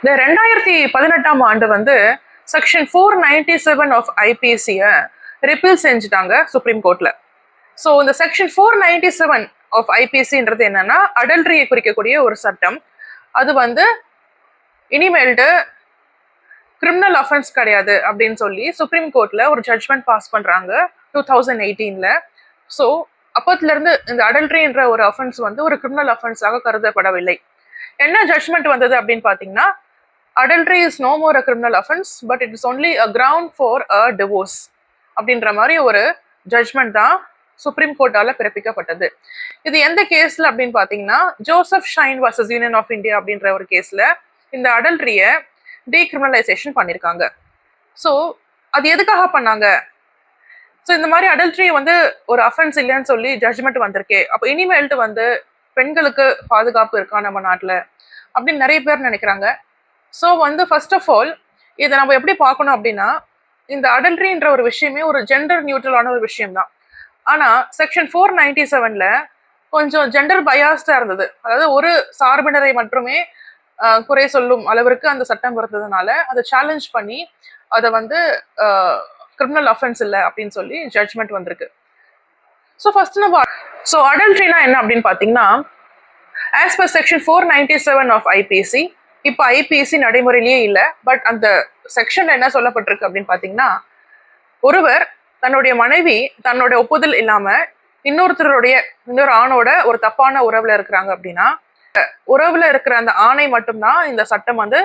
இந்த 2018ஆம் ஆண்டு வந்து செக்ஷன் 497 ஆஃப் ஐபிசியை ரிப்பீல் செஞ்சுட்டாங்க சுப்ரீம் கோர்ட்ல. ஸோ இந்த செக்ஷன் 497 ஆஃப் ஐபிசின்றது என்னன்னா அடல்ட்ரியை குறிக்கக்கூடிய ஒரு சட்டம். அது வந்து இனிமேல்ட்டு கிரிமினல் அஃபென்ஸ் கிடையாது அப்படின்னு சொல்லி சுப்ரீம் கோர்ட்ல ஒரு ஜட்ஜ்மெண்ட் பாஸ் பண்றாங்க 2018ல. ஸோ அப்பத்துல இருந்து இந்த அடல்ட்ரின்ற ஒரு அஃபென்ஸ் வந்து ஒரு கிரிமினல் அஃபென்ஸாக கருதப்படவில்லை. என்ன ஜட்ஜ்மெண்ட் வந்தது அப்படின்னு பாத்தீங்கன்னா, adultery is no more a criminal offense, but it is only a ground for a divorce அப்படின்ற மாதிரி ஒரு ஜட்ஜ்மெண்ட் தான் சுப்ரீம் கோர்ட்டால பிறப்பிக்கப்பட்டது. இது எந்த கேஸ்ல அப்படின்னு பாத்தீங்கன்னா, Joseph Shine versus union of India அப்படின்ற ஒரு கேஸ்ல இந்த அடல்ட்ரிய டீக்ரிமினலைசேஷன் பண்ணியிருக்காங்க. ஸோ அது எதுக்காக பண்ணாங்க? ஸோ இந்த மாதிரி அடல்ட்ரி வந்து ஒரு அஃபென்ஸ் இல்லைன்னு சொல்லி ஜட்ஜ்மெண்ட் வந்திருக்கே, அப்போ இனிமேல்ட்டு வந்து பெண்களுக்கு பாதுகாப்பு இருக்கா நம்ம நாட்டில் அப்படின்னு நிறைய பேர் நினைக்கிறாங்க. ஸோ வந்து ஃபர்ஸ்ட் ஆஃப் ஆல் இதை நம்ம எப்படி பார்க்கணும் அப்படின்னா, இந்த அடல்ட்ரின்ற ஒரு விஷயமே ஒரு ஜெண்டர் நியூட்ரலான ஒரு விஷயம் தான். ஆனால் செக்ஷன் 497ல கொஞ்சம் ஜெண்டர் பயாஸ்டா இருந்தது. அதாவது ஒரு சார்பினரை மட்டுமே குறை சொல்லும் அளவிற்கு அந்த சட்டம் இருந்ததுனால அதை சேலஞ்ச் பண்ணி அதை வந்து கிரிமினல் அஃபென்ஸ் இல்லை அப்படின்னு சொல்லி ஜட்ஜ்மெண்ட் வந்திருக்கு. ஸோ ஃபர்ஸ்ட் நம்ம அடல்ட்ரினா என்ன அப்படின்னு பார்த்தீங்கன்னா, as per section 497 of IPC, இப்போ ஐபிசி நடைமுறையிலேயே இல்லை, பட் அந்த செக்ஷன்ல என்ன சொல்லப்பட்டிருக்கு அப்படின்னு பார்த்தீங்கன்னா, ஒருவர் தன்னுடைய மனைவி தன்னோட ஒப்புதல் இல்லாம இன்னொரு ஆணோட ஒரு தப்பான உறவுல இருக்கிறாங்க அப்படின்னா, உறவுல இருக்கிற அந்த ஆணை மட்டும்தான் இந்த சட்டம் வந்து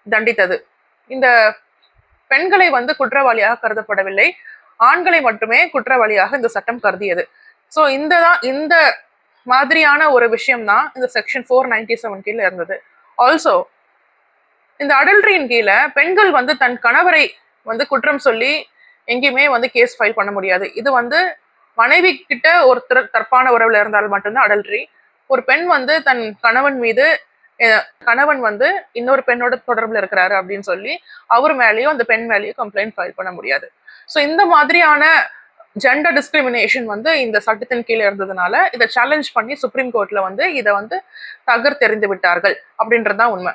தண்டித்தது. இந்த பெண்களை வந்து குற்றவாளியாக கருதப்படவில்லை, ஆண்களை மட்டுமே குற்றவாளியாக இந்த சட்டம் கருதியது. ஸோ இந்த மாதிரியான ஒரு விஷயம் தான் இந்த செக்ஷன் 497 கீழே இருந்தது. ஆல்சோ இந்த அடல்ட்ரியின் கீழே பெண்கள் வந்து தன் கணவரை வந்து குற்றம் சொல்லி எங்கேயுமே வந்து கேஸ் ஃபைல் பண்ண முடியாது. இது வந்து மனைவி கிட்ட ஒருத்தர் தற்பான உறவுல இருந்தால் மட்டும்தான் அடல்ட்ரி. ஒரு பெண் வந்து தன் கணவன் வந்து இன்னொரு பெண்ணோட தொடர்புல இருக்கிறாரு அப்படின்னு சொல்லி அவர் மேலேயும் அந்த பெண் மேலேயும் கம்ப்ளைண்ட் ஃபைல் பண்ண முடியாது. ஸோ இந்த மாதிரியான ஜெண்டர் டிஸ்கிரிமினேஷன் வந்து இந்த சட்டத்தின் கீழே இருந்ததுனால இதை சேலஞ்ச் பண்ணி சுப்ரீம் கோர்ட்ல வந்து இதை வந்து தகர்த்தெறிந்து விட்டார்கள் அப்படின்றதுதான் உண்மை.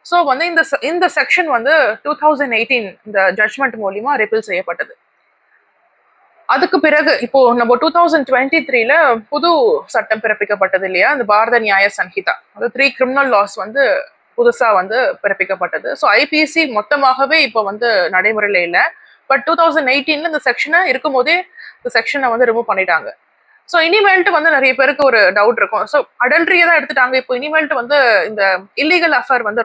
ஸோ வந்து இந்த செக்ஷன் வந்து 2018 இந்த ஜட்ஜ்மெண்ட் மூலியமா ரிப்பீல் செய்யப்பட்டது. அதுக்கு பிறகு இப்போ நம்ம 2023ல புது சட்டம் பிறப்பிக்கப்பட்டது இல்லையா, இந்த பாரத நியாய சன்ஹிதா, அது 3 கிரிமினல் லாஸ் வந்து புதுசா வந்து பிறப்பிக்கப்பட்டது. ஸோ ஐபிசி மொத்தமாகவே இப்போ வந்து நடைமுறையில இல்லை, பட் 2018ல இந்த செக்ஷனை இருக்கும் போதே இந்த செக்ஷனை வந்து ரிமூவ் பண்ணிட்டாங்க. ஸோ இனிமேல்ட்டு வந்து நிறைய பேருக்கு ஒரு டவுட் இருக்கும். ஸோ அடல்ட்ரியை தான் எடுத்துட்டாங்க, இப்போ இனிமேல்ட்டு வந்து இந்த இல்லீகல் அஃபேர் வந்து